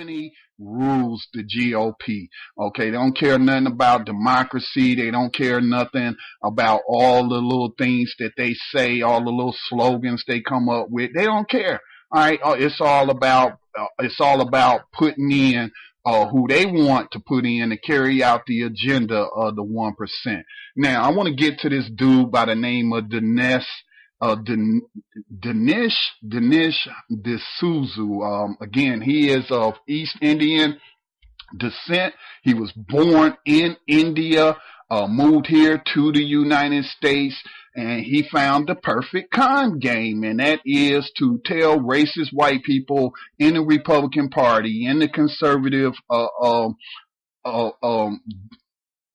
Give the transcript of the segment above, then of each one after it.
money rules the GOP. Okay, they don't care nothing about democracy. They don't care nothing about all the little things that they say, all the little slogans they come up with. They don't care. All right, it's all about putting in who they want to put in to carry out the agenda of the 1%. Now, I want to get to this dude by the name of Dinesh D'Souza. Again, he is of East Indian descent. He was born in India, moved here to the United States, and he found the perfect con game, and that is to tell racist white people in the Republican Party, in the conservative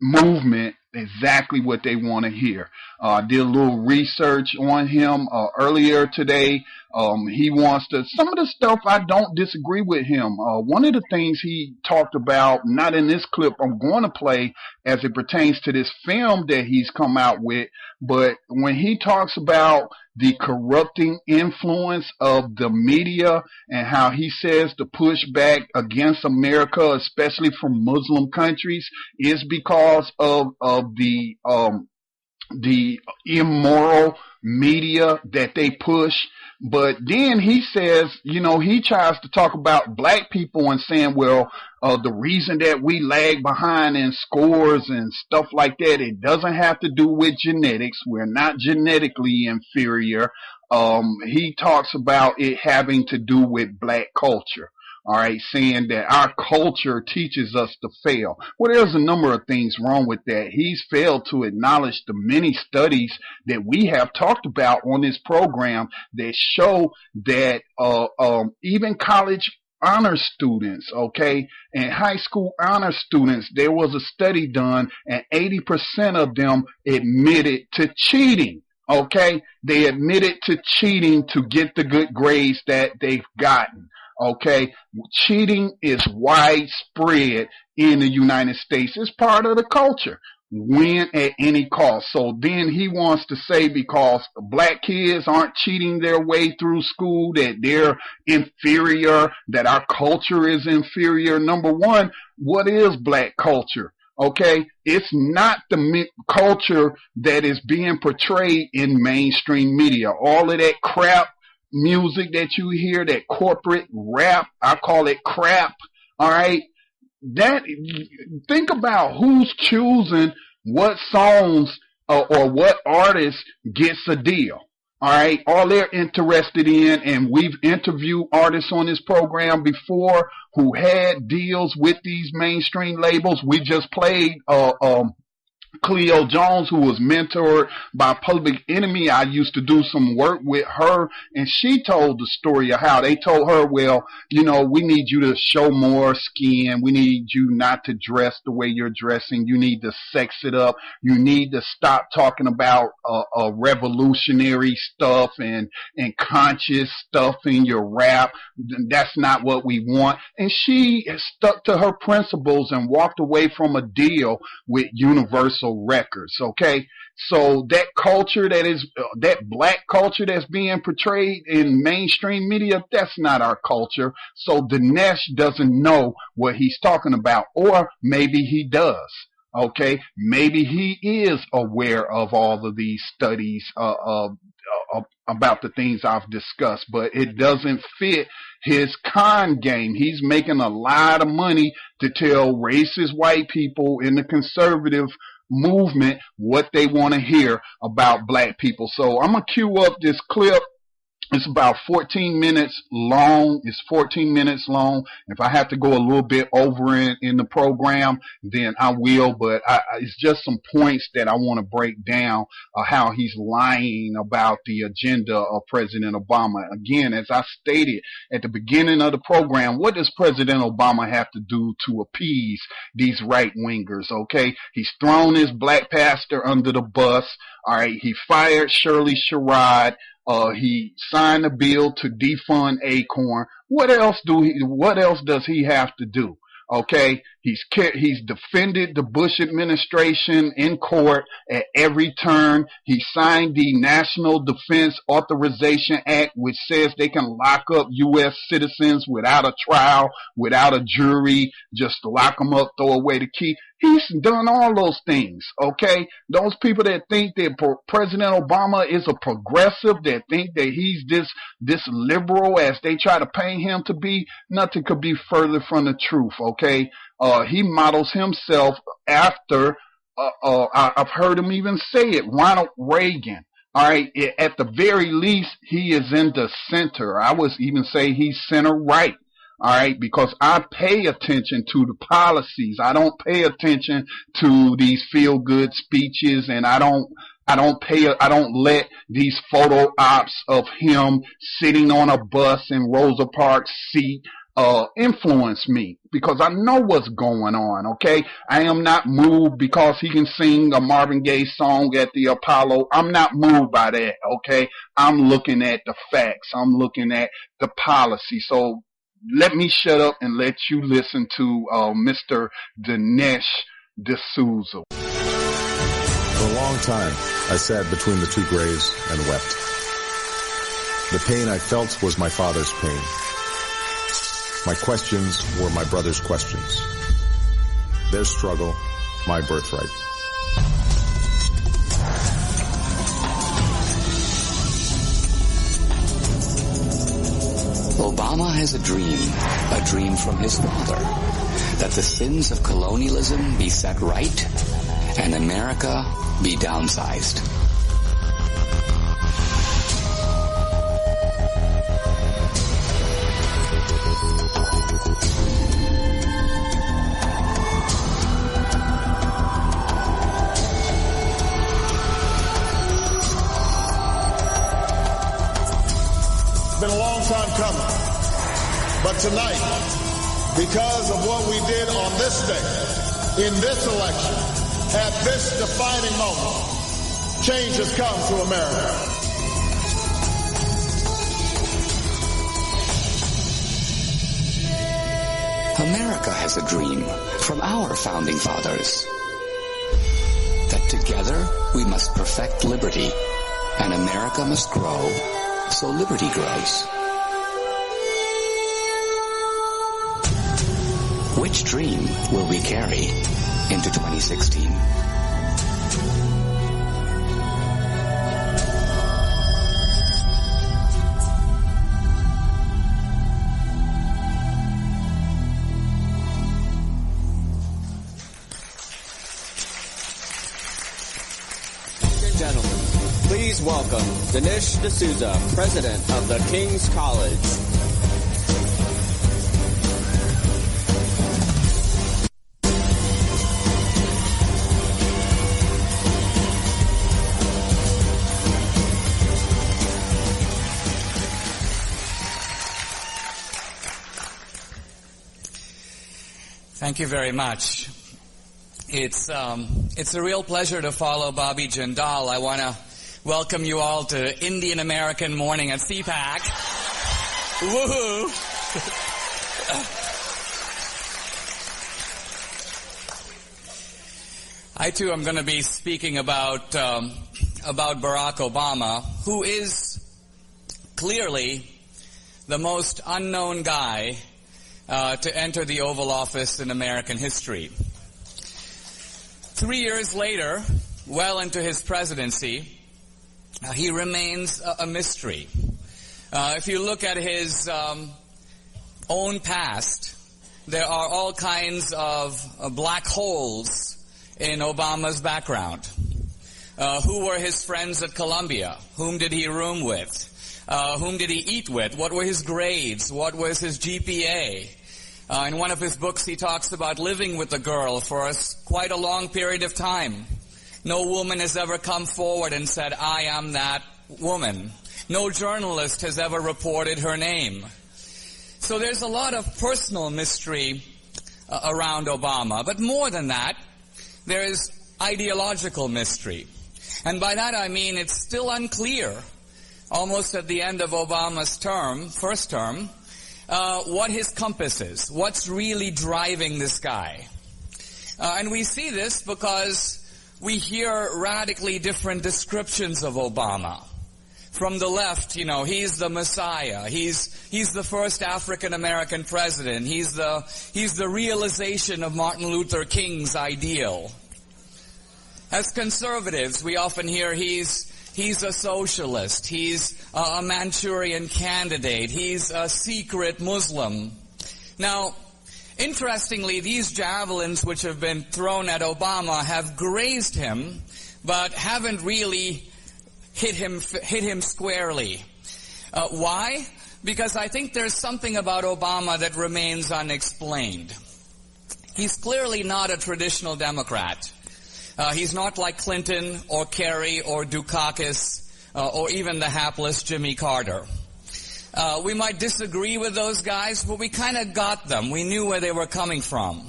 movement, exactly what they want to hear. I did a little research on him earlier today. He wants to, some of the stuff I don't disagree with him. One of the things he talked about, not in this clip I'm going to play as it pertains to this film that he's come out with, but when he talks about the corrupting influence of the media and how he says the pushback against America, especially from Muslim countries, is because of the immoral media that they push. But then he says, he tries to talk about black people and saying, well, the reason that we lag behind in scores and stuff like that, it doesn't have to do with genetics. We're not genetically inferior. He talks about it having to do with black culture. All right, saying that our culture teaches us to fail. Well, there's a number of things wrong with that. He's failed to acknowledge the many studies that we have talked about on this program that show that even college honor students, okay, and high school honor students, there was a study done and 80% of them admitted to cheating. Okay, they admitted to cheating to get the good grades that they've gotten. Okay, cheating is widespread in the United States. It's part of the culture. Win at any cost. So then he wants to say because black kids aren't cheating their way through school, that they're inferior, that our culture is inferior. Number one, what is black culture? Okay, it's not the culture that is being portrayed in mainstream media. All of that crap music that you hear, that corporate rap, I call it crap. All right, that, think about who's choosing what songs or what artist gets a deal. All right, all they're interested in, and we've interviewed artists on this program before who had deals with these mainstream labels. We just played Cleo Jones, who was mentored by Public Enemy. I used to do some work with her, and she told the story of how they told her, well, we need you to show more skin. We need you not to dress the way you're dressing. You need to sex it up. You need to stop talking about revolutionary stuff and conscious stuff in your rap. That's not what we want. And she stuck to her principles and walked away from a deal with Universal Records. Okay, so that culture that is that black culture that's being portrayed in mainstream media, that's not our culture. So Dinesh doesn't know what he's talking about, or maybe he does. Okay, maybe he is aware of all of these studies about the things I've discussed, but it doesn't fit his con game. He's making a lot of money to tell racist white people in the conservative movement what they want to hear about black people. So I'm going to cue up this clip. It's about 14 minutes long. It's 14 minutes long. If I have to go a little bit over in the program, then I will. But it's just some points that I want to break down how he's lying about the agenda of President Obama. Again, as I stated at the beginning of the program, what does President Obama have to do to appease these right-wingers? Okay, he's thrown his black pastor under the bus. All right, he fired Shirley Sherrod. He signed a bill to defund Acorn. What else does he have to do? Okay, he's defended the Bush administration in court at every turn. He signed the National Defense Authorization Act, which says they can lock up U.S. citizens without a trial, without a jury, just lock them up, throw away the key. He's done all those things, okay? Those people that think that President Obama is a progressive, that think that he's this liberal as they try to paint him to be, nothing could be further from the truth, okay? He models himself after, I've heard him even say it, Ronald Reagan. All right, at the very least, he is in the center. I would even say he's center right. All right, because I pay attention to the policies. I don't pay attention to these feel good speeches, and I don't let these photo ops of him sitting on a bus in Rosa Parks' seat influence me, because I know what's going on, okay? I am not moved because he can sing a Marvin Gaye song at the Apollo. I'm not moved by that, okay? I'm looking at the facts. I'm looking at the policy. So let me shut up and let you listen to Mr. Dinesh D'Souza. For a long time, I sat between the two graves and wept. The pain I felt was my father's pain. My questions were my brother's questions. Their struggle, my birthright. Obama has a dream from his father, that the sins of colonialism be set right and America be downsized. It's been a long time coming, but tonight, because of what we did on this day, in this election, at this defining moment, change has come to America. America has a dream from our founding fathers, that together we must perfect liberty, and America must grow so liberty grows. Which dream will we carry into 2016? Ladies and gentlemen, please welcome Dinesh D'Souza, President of the King's College. Thank you very much. It's a real pleasure to follow Bobby Jindal. I want to welcome you all to Indian American Morning at CPAC. Woohoo! I too am going to be speaking about Barack Obama, who is clearly the most unknown guy to enter the Oval Office in American history. 3 years later, well into his presidency, he remains a mystery. If you look at his own past, there are all kinds of black holes in Obama's background. Who were his friends at Columbia? Whom did he room with? Whom did he eat with? What were his grades? What was his GPA? In one of his books, he talks about living with a girl for quite a long period of time. No woman has ever come forward and said, I am that woman. No journalist has ever reported her name. So there's a lot of personal mystery around Obama. But more than that, there is ideological mystery. And by that I mean it's still unclear, almost at the end of Obama's first term, what his compass is, what's really driving this guy. And we see this because we hear radically different descriptions of Obama. From the left, he's the Messiah. He's the first African-American president. He's the realization of Martin Luther King's ideal. As conservatives, we often hear he's a socialist. He's a Manchurian candidate. He's a secret Muslim. Now, interestingly, these javelins which have been thrown at Obama have grazed him, but haven't really hit him squarely. Why? Because I think there's something about Obama that remains unexplained. He's clearly not a traditional Democrat. He's not like Clinton or Kerry or Dukakis or even the hapless Jimmy Carter. We might disagree with those guys, but we kind of got them. We knew where they were coming from.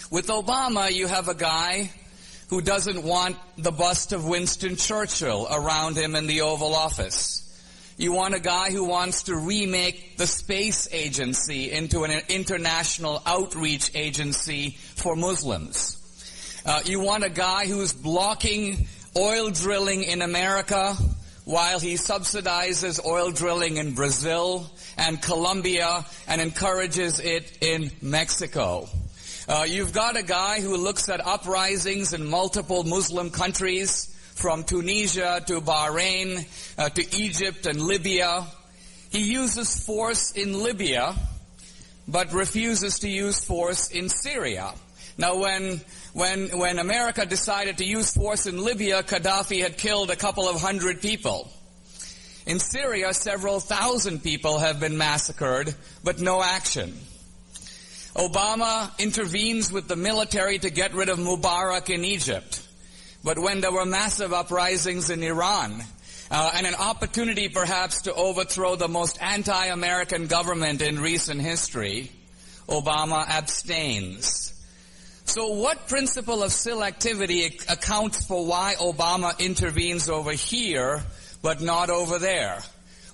With Obama, you have a guy who doesn't want the bust of Winston Churchill around him in the Oval Office. You want a guy who wants to remake the space agency into an international outreach agency for Muslims. You want a guy who's blocking oil drilling in America while he subsidizes oil drilling in Brazil and Colombia and encourages it in Mexico. You've got a guy who looks at uprisings in multiple Muslim countries, from Tunisia to Bahrain to Egypt and Libya. He uses force in Libya, but refuses to use force in Syria. Now, when America decided to use force in Libya, Gaddafi had killed a couple of hundred people. In Syria, several thousand people have been massacred, but no action. Obama intervenes with the military to get rid of Mubarak in Egypt. But when there were massive uprisings in Iran, and an opportunity perhaps to overthrow the most anti-American government in recent history, Obama abstains. So what principle of selectivity accounts for why Obama intervenes over here, but not over there?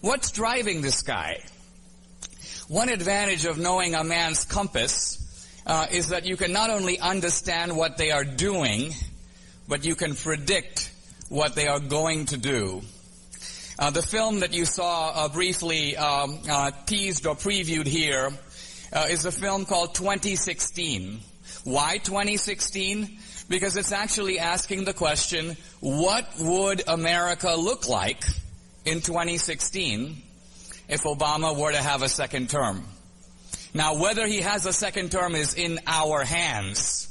What's driving this guy? One advantage of knowing a man's compass is that you can not only understand what they are doing, but you can predict what they are going to do. The film that you saw briefly teased or previewed here is a film called 2016. Why 2016? Because it's actually asking the question, what would America look like in 2016 if Obama were to have a second term? Now, whether he has a second term is in our hands.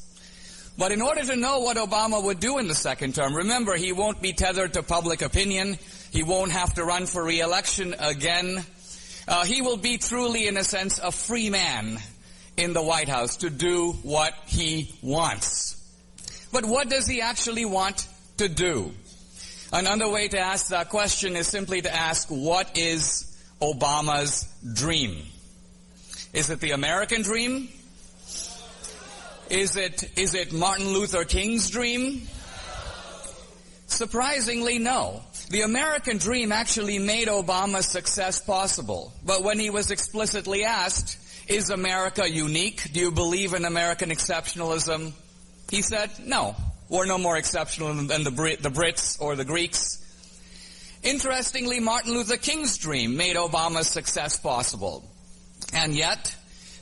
But in order to know what Obama would do in the second term, remember, he won't be tethered to public opinion. He won't have to run for re-election again. He will be truly, in a sense, a free man in the White House to do what he wants. But what does he actually want to do? Another way to ask that question is simply to ask, what is Obama's dream? Is it the American dream? Is it Martin Luther King's dream? Surprisingly, no. The American dream actually made Obama's success possible. But when he was explicitly asked, is America unique? Do you believe in American exceptionalism? He said, no, we're no more exceptional than the Brits or the Greeks. Interestingly, Martin Luther King's dream made Obama's success possible. And yet,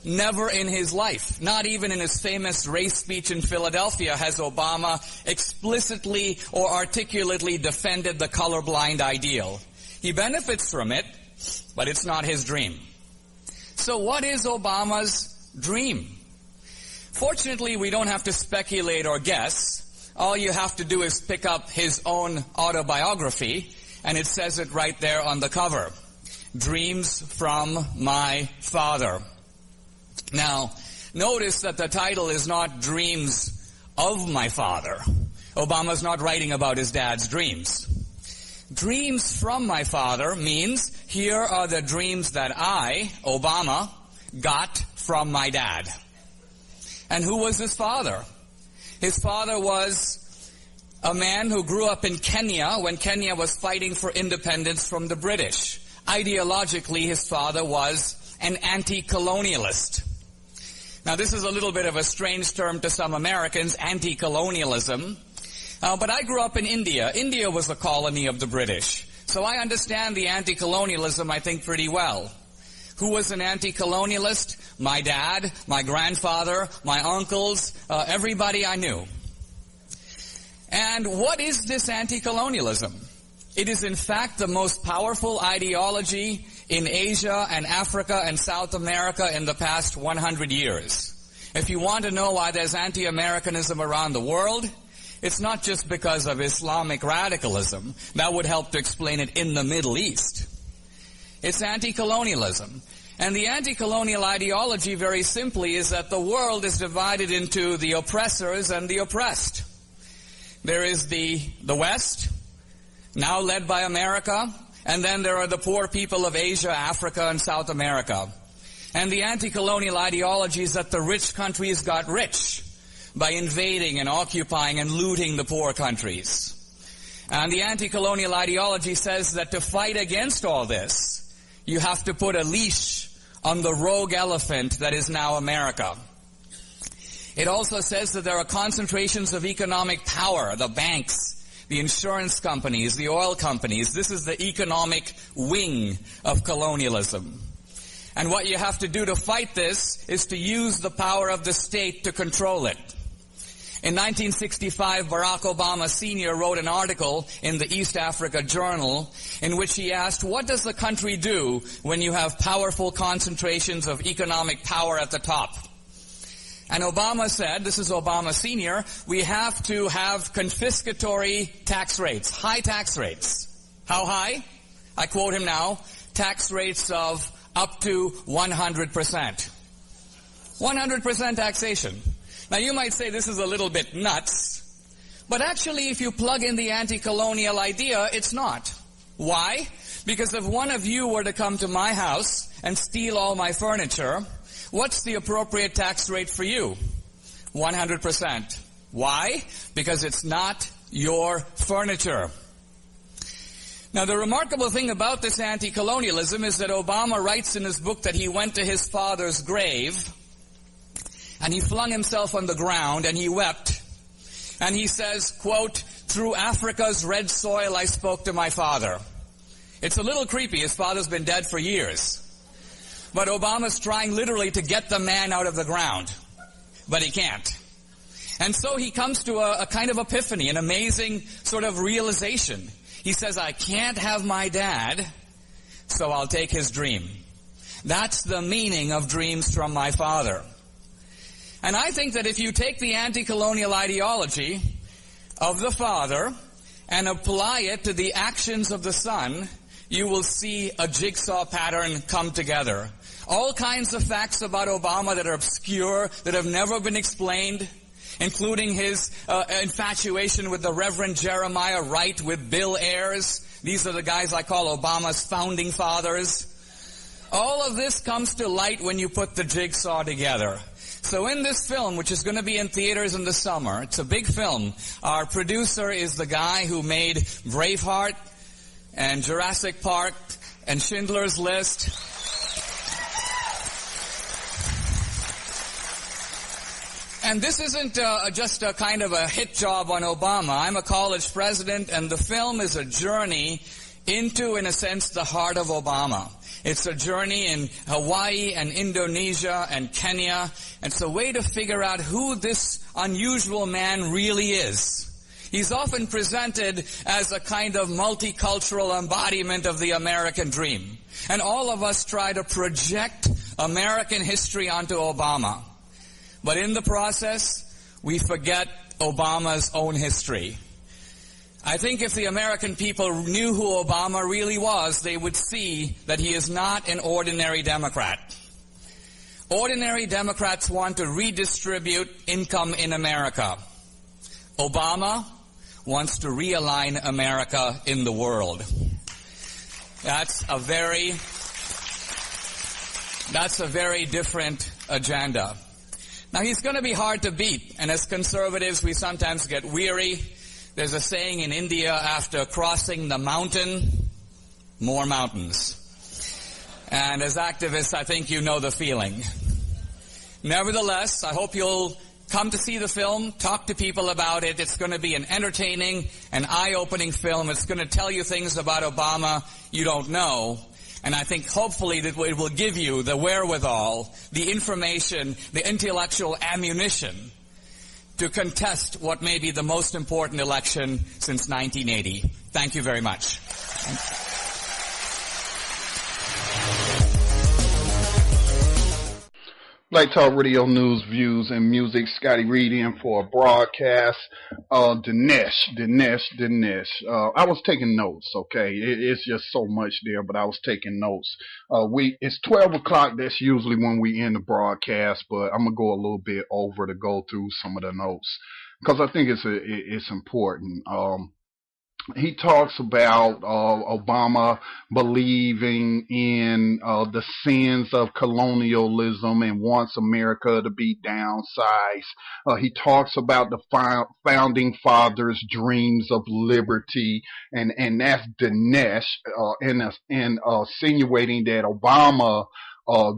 never in his life, not even in his famous race speech in Philadelphia, has Obama explicitly or articulately defended the colorblind ideal. He benefits from it, but it's not his dream. So what is Obama's dream? Fortunately, we don't have to speculate or guess. All you have to do is pick up his own autobiography, and it says it right there on the cover. Dreams from my father. Now, notice that the title is not Dreams of my father. Obama's not writing about his dad's dreams. Dreams from my father means here are the dreams that I, Obama, got from my dad. And who was his father? His father was a man who grew up in Kenya when Kenya was fighting for independence from the British. Ideologically, his father was an anti-colonialist. Now, this is a little bit of a strange term to some Americans, anti-colonialism. But I grew up in India. India was a colony of the British. So I understand the anti-colonialism, I think, pretty well. Who was an anti-colonialist? My dad, my grandfather, my uncles, everybody I knew. And what is this anti-colonialism? It is in fact the most powerful ideology in Asia and Africa and South America in the past 100 years. If you want to know why there's anti-Americanism around the world, it's not just because of Islamic radicalism. That would help to explain it in the Middle East. It's anti-colonialism. And the anti-colonial ideology, very simply, is that the world is divided into the oppressors and the oppressed. There is the West, now led by America, and then there are the poor people of Asia, Africa, and South America. And the anti-colonial ideology is that the rich countries got rich by invading and occupying and looting the poor countries. And the anti-colonial ideology says that to fight against all this, you have to put a leash on the rogue elephant that is now America. It also says that there are concentrations of economic power, the banks, the insurance companies, the oil companies. This is the economic wing of colonialism. And what you have to do to fight this is to use the power of the state to control it. In 1965, Barack Obama Sr. wrote an article in the East Africa Journal in which he asked, what does the country do when you have powerful concentrations of economic power at the top? And Obama said, this is Obama Sr., we have to have confiscatory tax rates, high tax rates. How high? I quote him now, tax rates of up to 100%. 100% taxation. Now you might say this is a little bit nuts, but actually if you plug in the anti-colonial idea, it's not. Why? Because if one of you were to come to my house and steal all my furniture, what's the appropriate tax rate for you? 100%. Why? Because it's not your furniture. Now the remarkable thing about this anti-colonialism is that Obama writes in his book that he went to his father's grave and he flung himself on the ground and he wept. And he says, quote, through Africa's red soil I spoke to my father. It's a little creepy. His father's been dead for years. But Obama's trying literally to get the man out of the ground. But he can't. And so he comes to a kind of epiphany, an amazing sort of realization. He says, I can't have my dad, so I'll take his dream. That's the meaning of dreams from my father. And I think that if you take the anti-colonial ideology of the father and apply it to the actions of the son, you will see a jigsaw pattern come together. All kinds of facts about Obama that are obscure, that have never been explained, including his infatuation with the Reverend Jeremiah Wright, with Bill Ayers. These are the guys I call Obama's founding fathers. All of this comes to light when you put the jigsaw together. So in this film, which is going to be in theaters in the summer, it's a big film. Our producer is the guy who made Braveheart and Jurassic Park and Schindler's List. And this isn't just a kind of a hit job on Obama. I'm a college president, and the film is a journey into, in a sense, the heart of Obama. It's a journey in Hawaii and Indonesia and Kenya. And it's a way to figure out who this unusual man really is. He's often presented as a kind of multicultural embodiment of the American dream. And all of us try to project American history onto Obama. But in the process, we forget Obama's own history. I think if the American people knew who Obama really was, they would see that he is not an ordinary Democrat. Ordinary Democrats want to redistribute income in America. Obama wants to realign America in the world. That's a very different agenda. Now, he's going to be hard to beat, and as conservatives, we sometimes get weary. There's a saying in India, after crossing the mountain, more mountains. And as activists, I think you know the feeling. Nevertheless, I hope you'll come to see the film, talk to people about it. It's going to be an entertaining and eye-opening film. It's going to tell you things about Obama you don't know. And I think hopefully that it will give you the wherewithal, the information, the intellectual ammunition to contest what may be the most important election since 1980. Thank you very much. Black Talk Radio News, Views, and Music. Scotty Reed in for a broadcast. Dinesh. I was taking notes, okay? It's just so much there, but I was taking notes. It's 12 o'clock. That's usually when we end the broadcast, but I'm going to go a little bit over to go through some of the notes because I think it's important. He talks about Obama believing in the sins of colonialism and wants America to be downsized. He talks about the founding fathers' dreams of liberty, and that's Dinesh, insinuating that Obama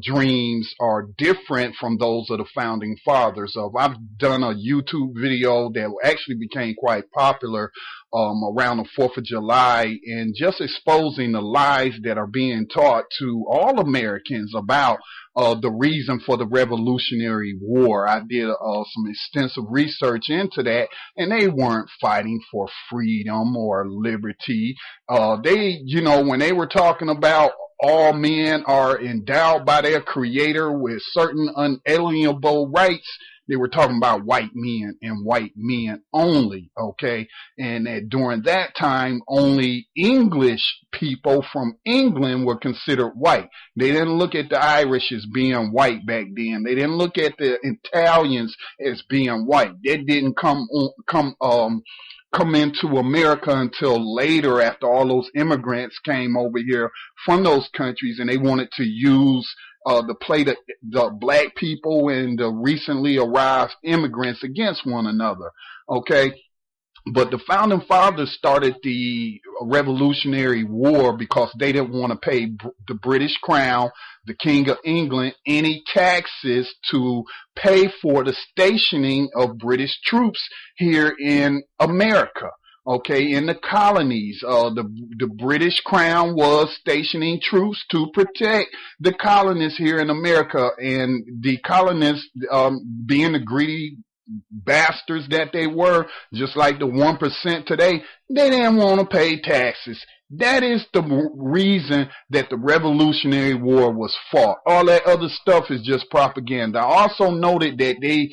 dreams are different from those of the founding fathers. I've done a YouTube video that actually became quite popular around the 4th of July, and just exposing the lies that are being taught to all Americans about the reason for the Revolutionary War. I did some extensive research into that, and they weren't fighting for freedom or liberty. When they were talking about all men are endowed by their creator with certain unalienable rights, they were talking about white men and white men only, okay? And that during that time, only English people from England were considered white. They didn't look at the Irish as being white back then. They didn't look at the Italians as being white. That didn't come into America until later, after all those immigrants came over here from those countries, and they wanted to use the black people and the recently arrived immigrants against one another. Okay. But the founding fathers started the Revolutionary War because they didn't want to pay the British Crown, the King of England, any taxes to pay for the stationing of British troops here in America. Okay, in the colonies, the British Crown was stationing troops to protect the colonists here in America, and the colonists, being the greedy bastards that they were, just like the 1% today, they didn't want to pay taxes. That is the reason that the Revolutionary War was fought. All that other stuff is just propaganda. I also noted that they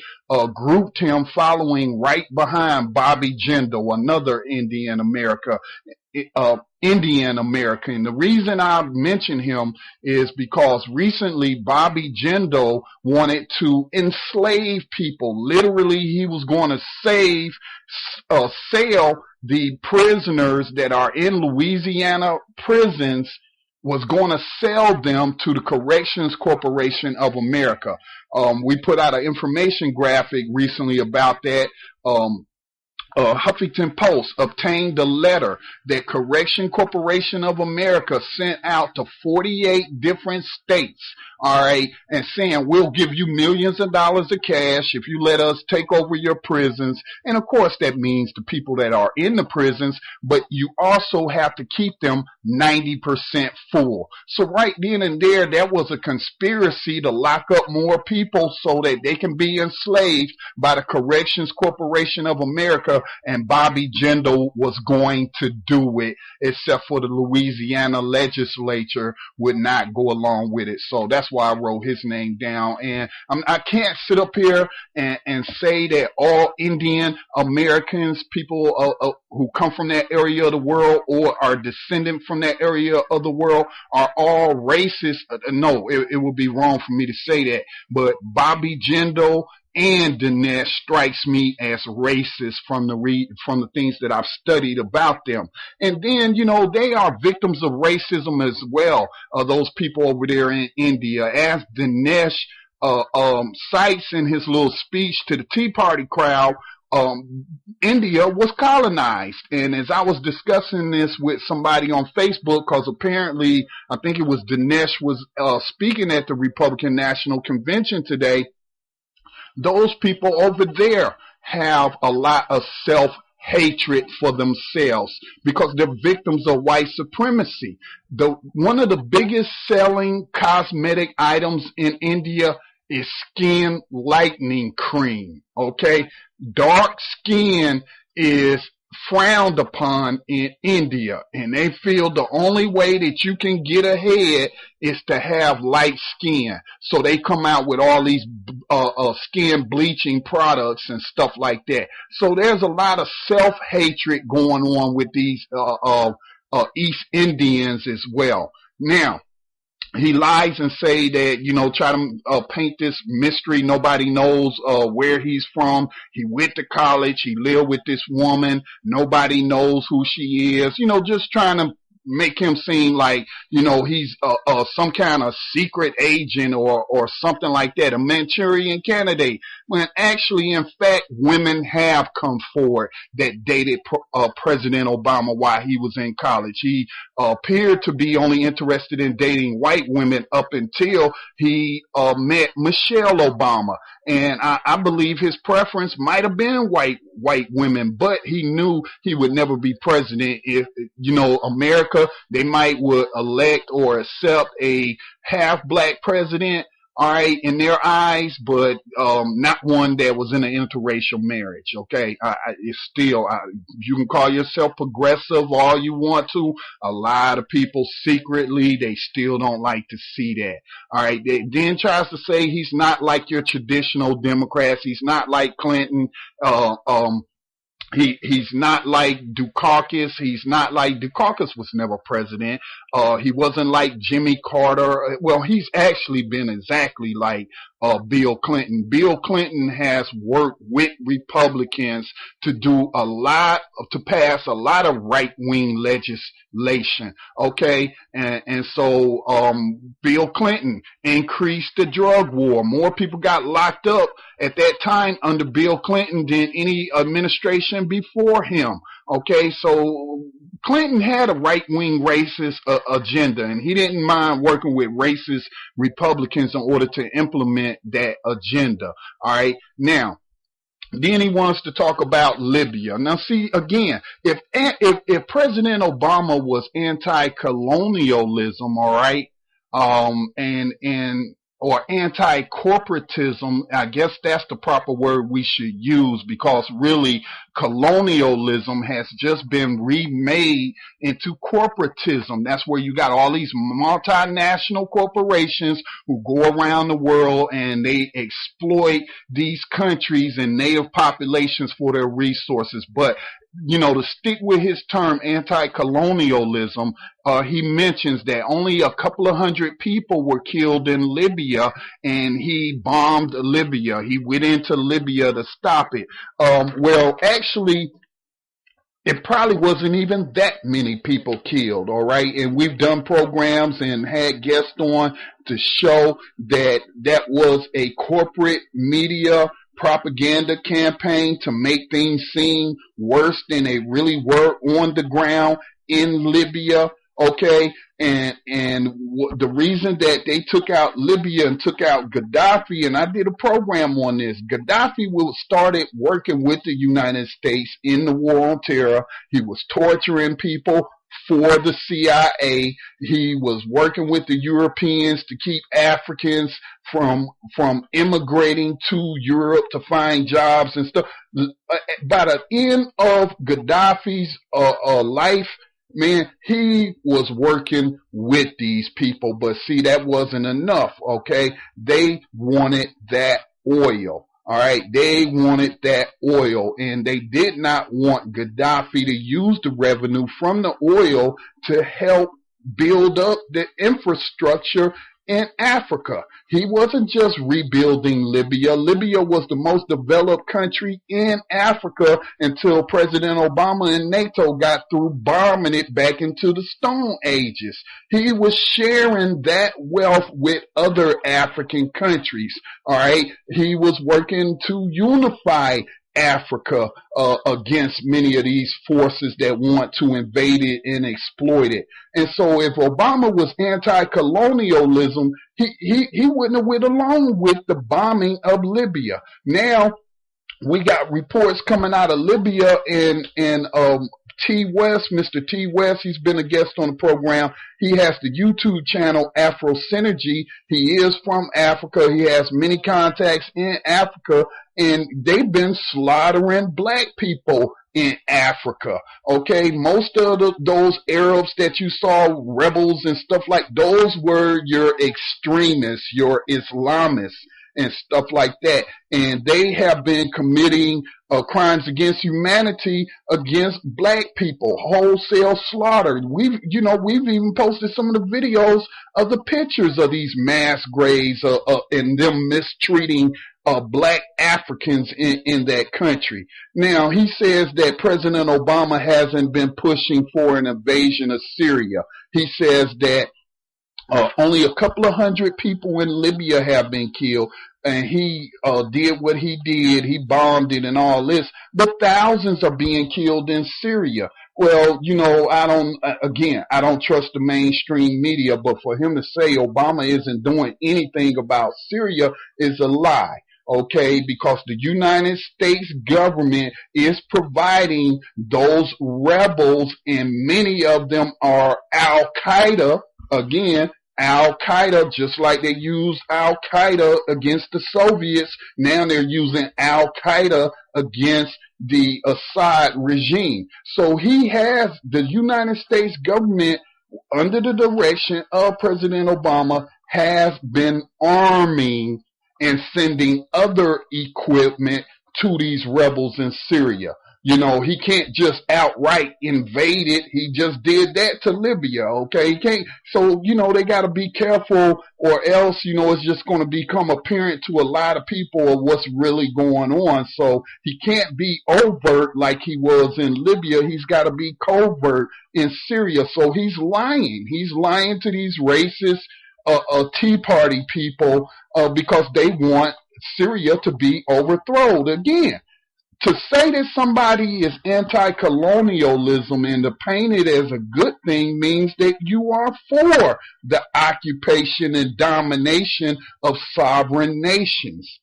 grouped him following right behind Bobby Jindal, another Indian American. The reason I mention him is because recently Bobby Jindal wanted to enslave people. Literally, he was going to sell the prisoners that are in Louisiana prisons, was going to sell them to the Corrections Corporation of America. We put out an information graphic recently about that. Huffington Post obtained the letter that Correction Corporation of America sent out to 48 different states, all right, and saying, we'll give you millions of dollars of cash if you let us take over your prisons. And of course, that means the people that are in the prisons, but you also have to keep them 90% full. So right then and there, that was a conspiracy to lock up more people so that they can be enslaved by the Corrections Corporation of America. And Bobby Jindal was going to do it, except for the Louisiana legislature would not go along with it. So that's why I wrote his name down. And I can't sit up here and say that all Indian Americans, people who come from that area of the world or are descendant from that area of the world, are all racist. No, it would be wrong for me to say that. But Bobby Jindal and Dinesh strikes me as racist from the things that I've studied about them. And then, they are victims of racism as well, those people over there in India. As Dinesh cites in his little speech to the Tea Party crowd India was colonized. And as I was discussing this with somebody on Facebook, because apparently I think it was Dinesh was speaking at the Republican National Convention today, those people over there have a lot of self-hatred for themselves because they're victims of white supremacy. One of the biggest selling cosmetic items in India is skin lightening cream. Okay? Dark skin is frowned upon in India, and they feel the only way that you can get ahead is to have light skin. So they come out with all these skin bleaching products and stuff like that. So there's a lot of self-hatred going on with these East Indians as well. Now, he lies and say that, try to paint this mystery. Nobody knows where he's from. He went to college. He lived with this woman. Nobody knows who she is. Just trying to make him seem like, he's some kind of secret agent or something like that, a Manchurian candidate. When actually, in fact, women have come forward that dated President Obama while he was in college. He appeared to be only interested in dating white women up until he met Michelle Obama. And I believe his preference might have been white women, but he knew he would never be president if, America, they would elect or accept a half black president, all right, in their eyes, but not one that was in an interracial marriage, okay? It's still, you can call yourself progressive all you want to. A lot of people secretly, they still don't like to see that, all right? They then tries to say he's not like your traditional Democrats. He's not like Clinton. He's not like Dukakis. He's not like Dukakis was never president. He wasn't like Jimmy Carter. Well, he's actually been exactly like Bill Clinton. Bill Clinton has worked with Republicans to pass a lot of right-wing legislation. Okay, and so Bill Clinton increased the drug war. More people got locked up at that time under Bill Clinton than any administration before him. Okay, so Clinton had a right-wing racist agenda, and he didn't mind working with racist Republicans in order to implement that agenda. All right, now, then he wants to talk about Libya. Now, see, again, if President Obama was anti-colonialism, all right, or anti-corporatism, I guess that's the proper word we should use, because really colonialism has just been remade into corporatism. That's where you got all these multinational corporations who go around the world and they exploit these countries and native populations for their resources. But to stick with his term anti-colonialism, he mentions that only a couple of hundred people were killed in Libya, and he bombed Libya. He went into Libya to stop it. Well, actually, it probably wasn't even that many people killed, all right? And we've done programs and had guests on to show that that was a corporate media propaganda campaign to make things seem worse than they really were on the ground in Libya, okay? And the reason that they took out Libya and took out Gaddafi, and I did a program on this, Gaddafi started working with the United States in the war on terror. He was torturing people for the CIA. He was working with the Europeans to keep Africans from immigrating to Europe to find jobs and stuff. By the end of Gaddafi's life, man, he was working with these people, but see, that wasn't enough, okay? They wanted that oil. All right, they wanted that oil, and they did not want Gaddafi to use the revenue from the oil to help build up the infrastructure in Africa. He wasn't just rebuilding Libya. Libya was the most developed country in Africa until President Obama and NATO got through bombing it back into the Stone Ages. He was sharing that wealth with other African countries. All right. He was working to unify Africa against many of these forces that want to invade it and exploit it. And so if Obama was anti-colonialism, he wouldn't have went along with the bombing of Libya. Now, we got reports coming out of Libya and T West, Mr. T West, he's been a guest on the program. He has the YouTube channel Afro Synergy. He is from Africa. He has many contacts in Africa, and they've been slaughtering black people in Africa. Okay, most of those Arabs that you saw, rebels and stuff like those, were your extremists, your Islamists and stuff like that. And they have been committing crimes against humanity against black people, wholesale slaughter. We've even posted some of the videos of the pictures of these mass graves and them mistreating black Africans in that country. Now, he says that President Obama hasn't been pushing for an invasion of Syria. He says that only a couple of hundred people in Libya have been killed, and he did what he did. He bombed it and all this, but thousands are being killed in Syria. Well, I don't trust the mainstream media, but for him to say Obama isn't doing anything about Syria is a lie. Okay, because the United States government is providing those rebels, and many of them are Al-Qaeda. Again, Al-Qaeda, just like they used Al-Qaeda against the Soviets, now they're using Al-Qaeda against the Assad regime. So the United States government, under the direction of President Obama, has been arming and sending other equipment to these rebels in Syria. He can't just outright invade it. He just did that to Libya, okay? He can't. So, they got to be careful, or else, it's just going to become apparent to a lot of people of what's really going on. So he can't be overt like he was in Libya. He's got to be covert in Syria. So he's lying. He's lying to these racist Tea Party people because they want Syria to be overthrown again. To say that somebody is anti-colonialism and to paint it as a good thing means that you are for the occupation and domination of sovereign nations.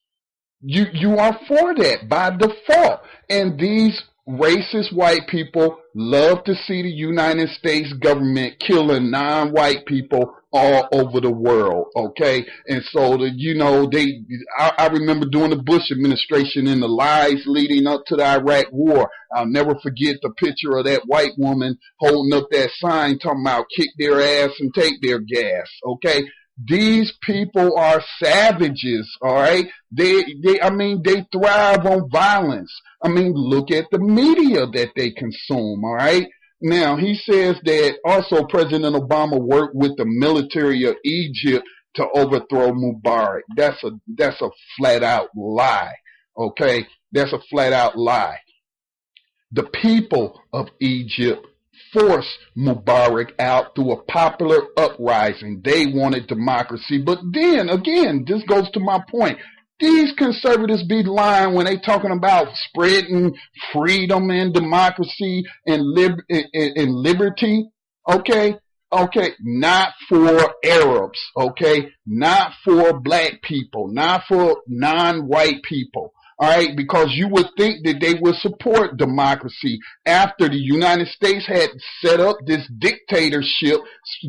You are for that by default. And these racist white people love to see the United States government killing non-white people all over the world, okay? And so, I remember during the Bush administration and the lies leading up to the Iraq war, I'll never forget the picture of that white woman holding up that sign talking about kick their ass and take their gas, okay? These people are savages, all right? They thrive on violence. Look at the media that they consume, all right? Now, he says that also President Obama worked with the military of Egypt to overthrow Mubarak. That's a flat out lie, okay? That's a flat out lie. The people of Egypt forced Mubarak out through a popular uprising. They wanted democracy. But then, again, this goes to my point. These conservatives be lying when they talking about spreading freedom and democracy and liberty. Okay? Okay, not for Arabs. Okay? Not for black people. Not for non-white people. All right, because you would think that they would support democracy after the United States had set up this dictatorship,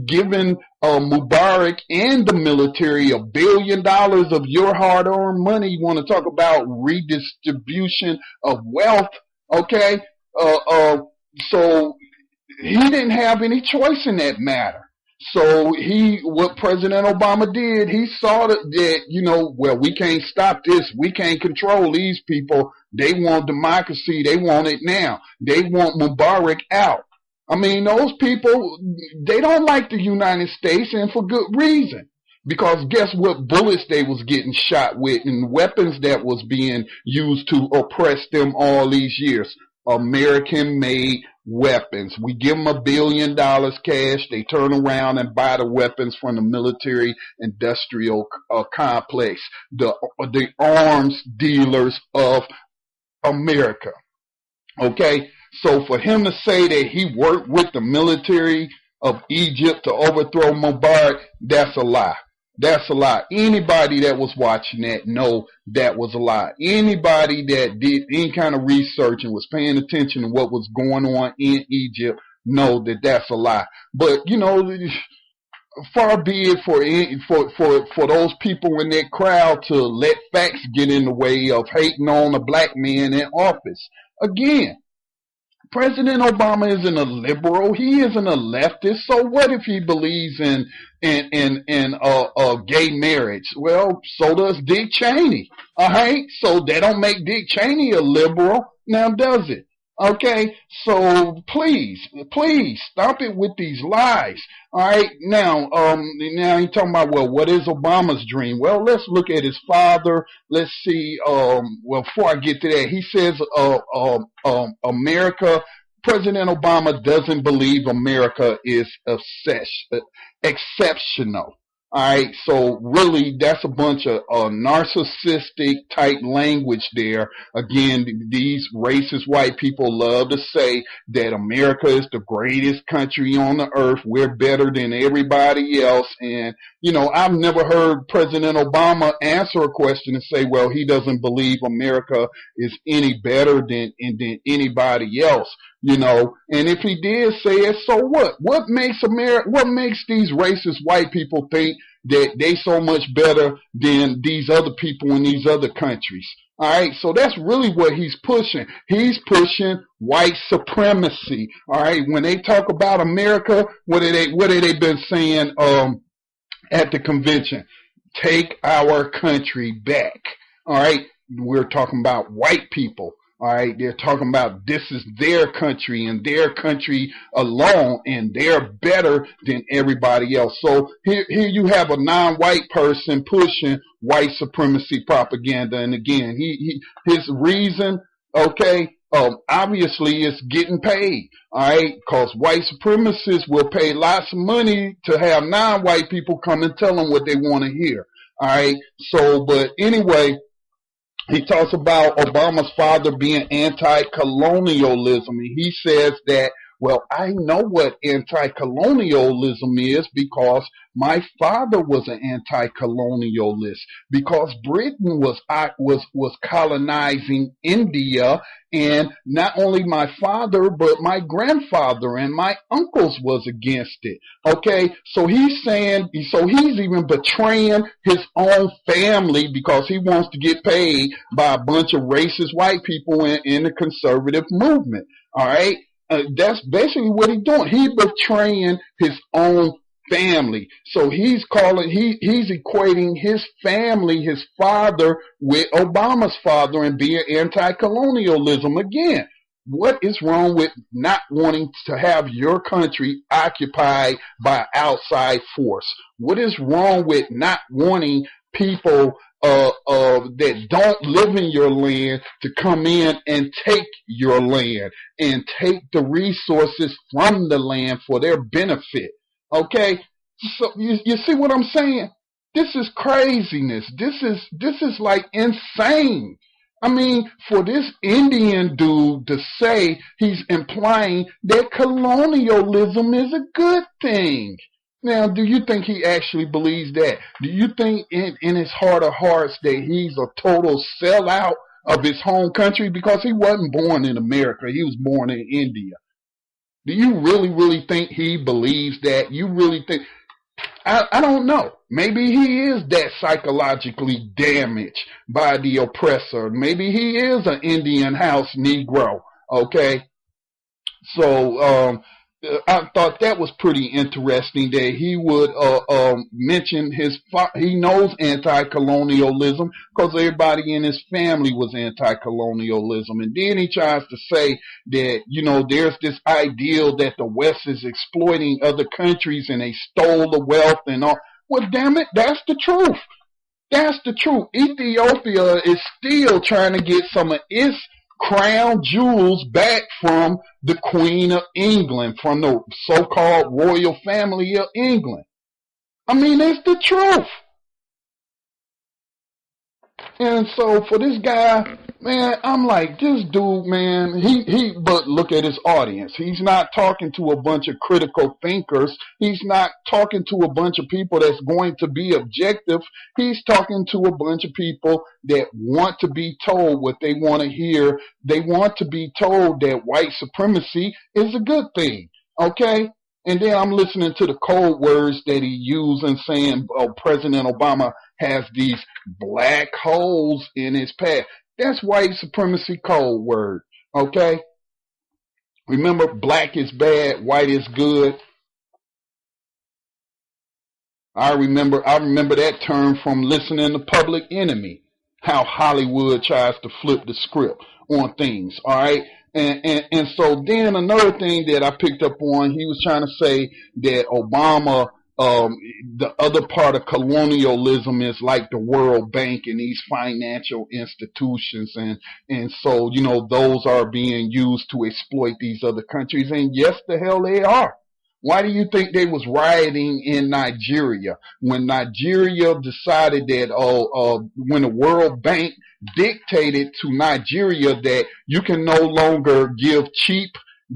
giving Mubarak and the military $1 billion of your hard-earned money. You want to talk about redistribution of wealth, okay? So he didn't have any choice in that matter. So what President Obama did, he saw that, we can't stop this. We can't control these people. They want democracy. They want it now. They want Mubarak out. Those people, they don't like the United States, and for good reason. Because guess what bullets they was getting shot with and weapons that was being used to oppress them all these years. American-made weapons. We give them $1 billion cash. They turn around and buy the weapons from the military industrial complex, the arms dealers of America. Okay, so for him to say that he worked with the military of Egypt to overthrow Mubarak, that's a lie. That's a lie. Anybody that was watching that know that was a lie. Anybody that did any kind of research and was paying attention to what was going on in Egypt know that that's a lie. But, you know, far be it for those people in that crowd to let facts get in the way of hating on a black man in office. Again, President Obama isn't a liberal. He isn't a leftist. So what if he believes in gay marriage? Well, so does Dick Cheney. All right. So that don't make Dick Cheney a liberal. Now, does it? Okay. So please stop it with these lies. All right. Now you're talking about, well, what is Obama's dream? Well, let's look at his father. Let's see. Well, before I get to that, he says, America, President Obama doesn't believe America is exceptional. All right, so really, that's a bunch of narcissistic type language there. Again, these racist white people love to say that America is the greatest country on the earth. We're better than everybody else. And, you know, I've never heard President Obama answer a question and say, well, he doesn't believe America is any better than anybody else. You know, and if he did say it, so what? What makes these racist white people think that they so much better than these other people in these other countries? All right, so that's really what he's pushing. He's pushing white supremacy. All right, when they talk about America, what have they been saying at the convention? Take our country back. All right, we're talking about white people. All right, they're talking about this is their country and their country alone, and they're better than everybody else. So here you have a non-white person pushing white supremacy propaganda, and again, his reason, okay, obviously is getting paid. All right, because white supremacists will pay lots of money to have non-white people come and tell them what they want to hear. All right, so but anyway. He talks about Obama's father being anti-colonialism, and he says that, well, I know what anti-colonialism is because my father was an anti-colonialist, because Britain was colonizing India, and not only my father, but my grandfather and my uncles was against it. Okay, so he's saying, so he's even betraying his own family because he wants to get paid by a bunch of racist white people in the conservative movement. All right. That's basically what he's doing. He's betraying his own family. So he's equating his family, his father, with Obama's father and being anti-colonialism. Again, what is wrong with not wanting to have your country occupied by outside force? What is wrong with not wanting people that don't live in your land to come in and take your land and take the resources from the land for their benefit? Okay, so you see what I'm saying? This is craziness. This is like insane. I mean, for this Indian dude to say, he's implying that colonialism is a good thing. Now, do you think he actually believes that? Do you think in his heart of hearts that he's a total sellout of his home country? Because he wasn't born in America. He was born in India. Do you really think he believes that? You really think? I don't know. Maybe he is that psychologically damaged by the oppressor. Maybe he is an Indian house Negro. Okay? So, I thought that was pretty interesting that he would mention he knows anti-colonialism because everybody in his family was anti-colonialism, and then he tries to say that, you know, there's this ideal that the West is exploiting other countries and they stole the wealth and all. Well, damn it, that's the truth. That's the truth. Ethiopia is still trying to get some of its crown jewels back from the Queen of England, from the so-called royal family of England. I mean, it's the truth. And so for this guy, man, I'm like, this dude, man, but look at his audience. He's not talking to a bunch of critical thinkers. He's not talking to a bunch of people that's going to be objective. He's talking to a bunch of people that want to be told what they want to hear. They want to be told that white supremacy is a good thing. Okay? And then I'm listening to the code words that he used and saying, oh, President Obama has these black holes in his past. That's white supremacy code word. Okay? Remember, black is bad, white is good. I remember that term from listening to Public Enemy, how Hollywood tries to flip the script on things. All right? And so then another thing that I picked up on, he was trying to say that Obama, the other part of colonialism is like the World Bank and these financial institutions. And so, you know, those are being used to exploit these other countries. And yes, the hell they are. Why do you think they was rioting in Nigeria when Nigeria decided that, when the World Bank dictated to Nigeria that you can no longer give cheap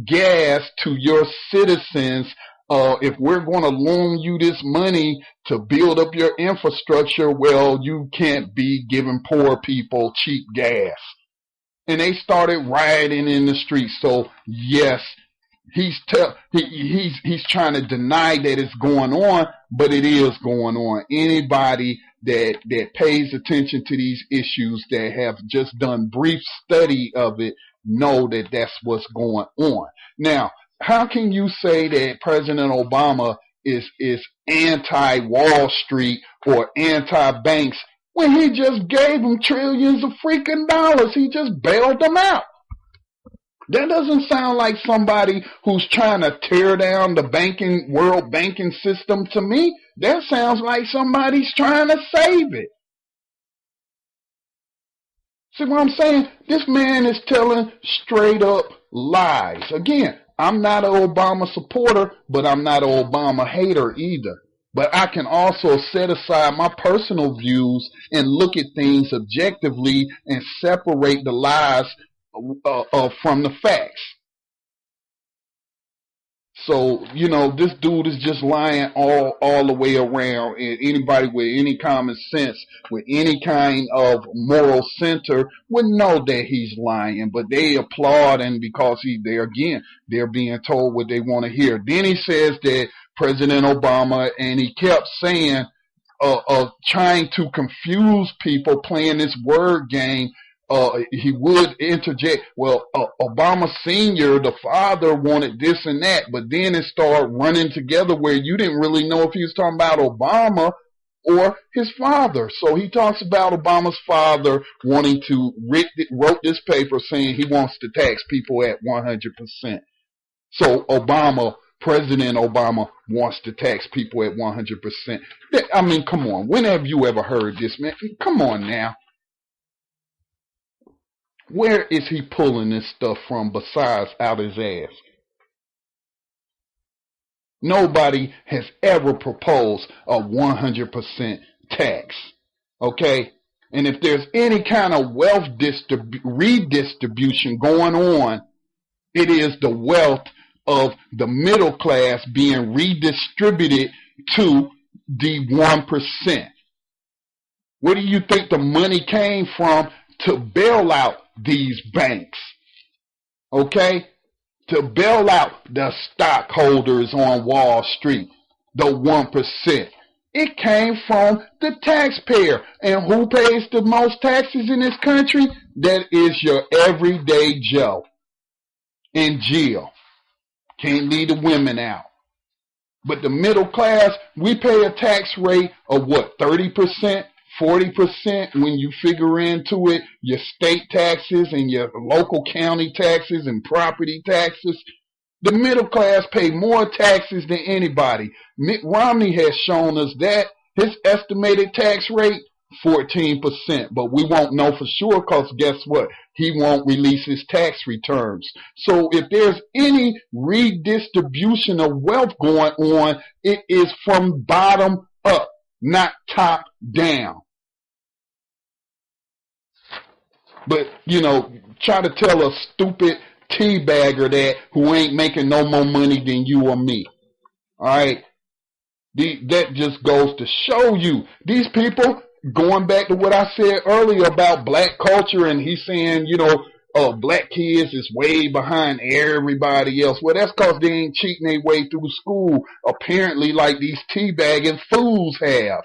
gas to your citizens, if we're going to loan you this money to build up your infrastructure, well, you can't be giving poor people cheap gas. And they started rioting in the streets. So yes, he's trying to deny that it's going on, but it is going on. Anybody that pays attention to these issues, that have just done brief study of it, know that that's what's going on. Now, how can you say that President Obama is anti-Wall Street or anti-banks when he just gave them trillions of freaking dollars? He just bailed them out. That doesn't sound like somebody who's trying to tear down the world banking system to me. That sounds like somebody's trying to save it. See what I'm saying? This man is telling straight up lies. Again, I'm not an Obama supporter, but I'm not an Obama hater either. But I can also set aside my personal views and look at things objectively and separate the lies from the facts. So, you know, this dude is just lying all the way around, and anybody with any common sense, with any kind of moral center would know that he's lying, but they applaud him because they're being told what they want to hear. Then he says that President Obama, and he kept saying, trying to confuse people, playing this word game. He would interject, well, Obama Sr., the father, wanted this and that, but then it started running together where you didn't really know if he was talking about Obama or his father. So he talks about Obama's father wanting to, wrote this paper saying he wants to tax people at 100%. So President Obama wants to tax people at 100%. I mean, come on. When have you ever heard this, man? Come on now. Where is he pulling this stuff from besides out his ass? Nobody has ever proposed a 100% tax. Okay? And if there's any kind of wealth redistribution going on, it is the wealth of the middle class being redistributed to the 1%. Where do you think the money came from to bail out these banks? Okay? To bail out the stockholders on Wall Street, the 1%. It came from the taxpayer. And who pays the most taxes in this country? That is your everyday Joe. In jail. Can't leave the women out. But the middle class, we pay a tax rate of what, 30%? 40% when you figure into it your state taxes and your local county taxes and property taxes. The middle class pay more taxes than anybody. Mitt Romney has shown us that. His estimated tax rate, 14%. But we won't know for sure because guess what? He won't release his tax returns. So if there's any redistribution of wealth going on, it is from bottom up, not top down. But, try to tell a stupid teabagger that who ain't making no more money than you or me. All right? That just goes to show you. These people, going back to what I said earlier about black culture, and he's saying, black kids is way behind everybody else. Well, that's because they ain't cheating their way through school, apparently, like these teabagging fools have.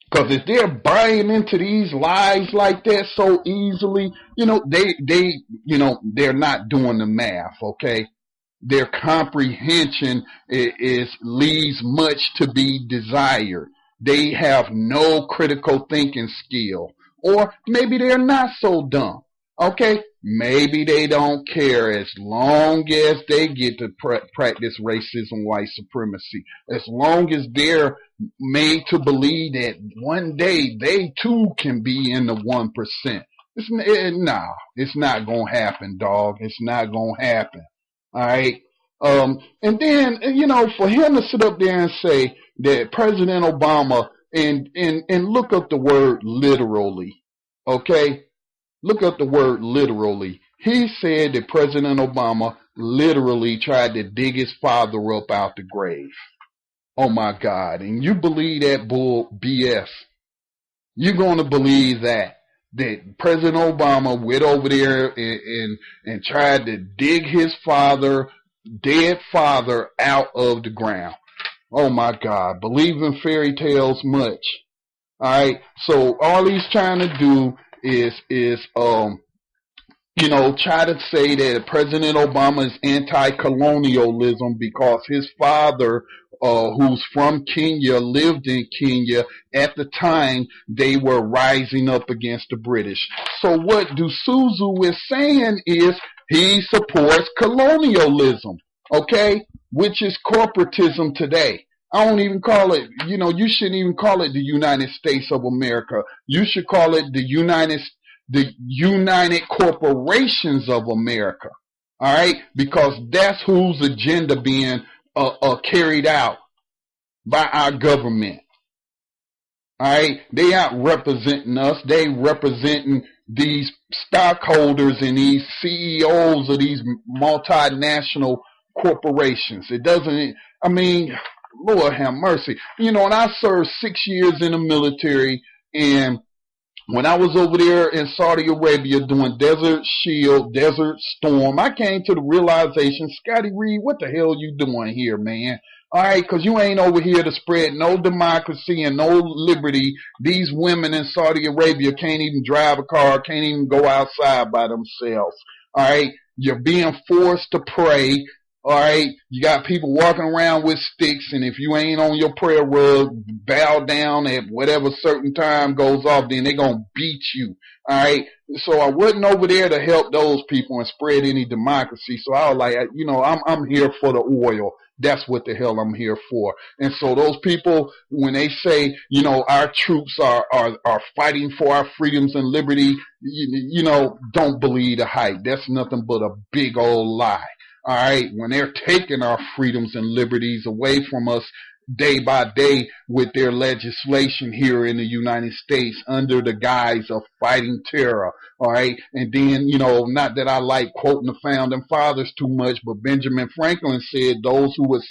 Because if they're buying into these lies like that so easily, they're not doing the math, okay? Their comprehension leaves much to be desired. They have no critical thinking skill. Or maybe they're not so dumb. Okay? Maybe they don't care as long as they get to practice racism, white supremacy. As long as they're made to believe that one day they too can be in the 1%. It's not going to happen, dog. It's not going to happen. All right. And then, for him to sit up there and say that President Obama and look up the word literally. Okay. Look up the word literally. He said that President Obama literally tried to dig his father up out the grave. Oh my God. And you believe that bull BS. You're going to believe that President Obama went over there and tried to dig his dead father out of the ground. Oh my God. Believe in fairy tales much. All right. So all he's trying to do is try to say that President Obama is anti-colonialism because his father, who's from Kenya, lived in Kenya at the time they were rising up against the British. So what D'Souza is saying is he supports colonialism, okay, which is corporatism today. I don't even call it, you shouldn't even call it the United States of America. You should call it the United Corporations of America. All right? Because that's whose agenda being carried out by our government. All right? They aren't representing us. They representing these stockholders and these CEOs of these multinational corporations. Lord have mercy. And I served 6 years in the military, and when I was over there in Saudi Arabia doing Desert Shield, Desert Storm, I came to the realization, Scotty Reed, what the hell you doing here, man? All right, because you ain't over here to spread no democracy and no liberty. These women in Saudi Arabia can't even drive a car, can't even go outside by themselves. All right, you're being forced to pray. All right, you got people walking around with sticks, and if you ain't on your prayer rug, bow down at whatever certain time goes off, then they're going to beat you. All right, so I wasn't over there to help those people and spread any democracy. So I was like, I'm here for the oil. That's what the hell I'm here for. And so those people, when they say, our troops are fighting for our freedoms and liberty, don't believe the hype. That's nothing but a big old lie. All right, when they're taking our freedoms and liberties away from us day by day with their legislation here in the United States under the guise of fighting terror. All right, and then, not that I like quoting the founding fathers too much, but Benjamin Franklin said those who would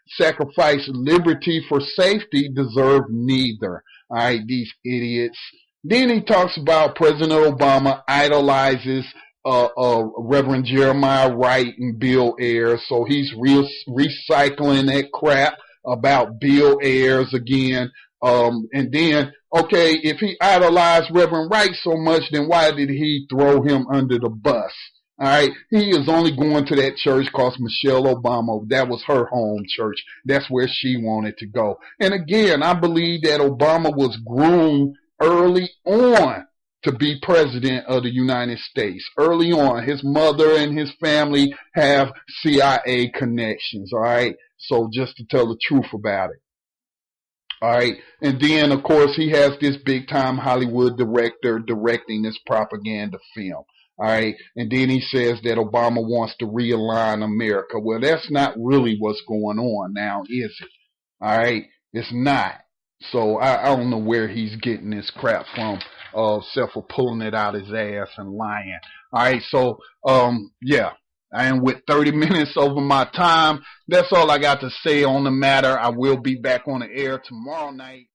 sacrifice liberty for safety deserve neither. All right, these idiots. Then he talks about President Obama idolizes Reverend Jeremiah Wright and Bill Ayers, so he's recycling that crap about Bill Ayers again. And then, okay, if he idolized Reverend Wright so much, then why did he throw him under the bus? All right, he is only going to that church because Michelle Obama, that was her home church. That's where she wanted to go. And again, I believe that Obama was groomed early on to be president of the United States. Early on, his mother and his family have CIA connections, all right? So just to tell the truth about it. All right. And then, of course, he has this big-time Hollywood director directing this propaganda film. All right. And then he says that Obama wants to realign America. Well, that's not really what's going on now, is it? All right. It's not. So I don't know where he's getting this crap from. except for pulling it out his ass and lying. All right, so yeah. And with 30 minutes over my time, that's all I got to say on the matter. I will be back on the air tomorrow night.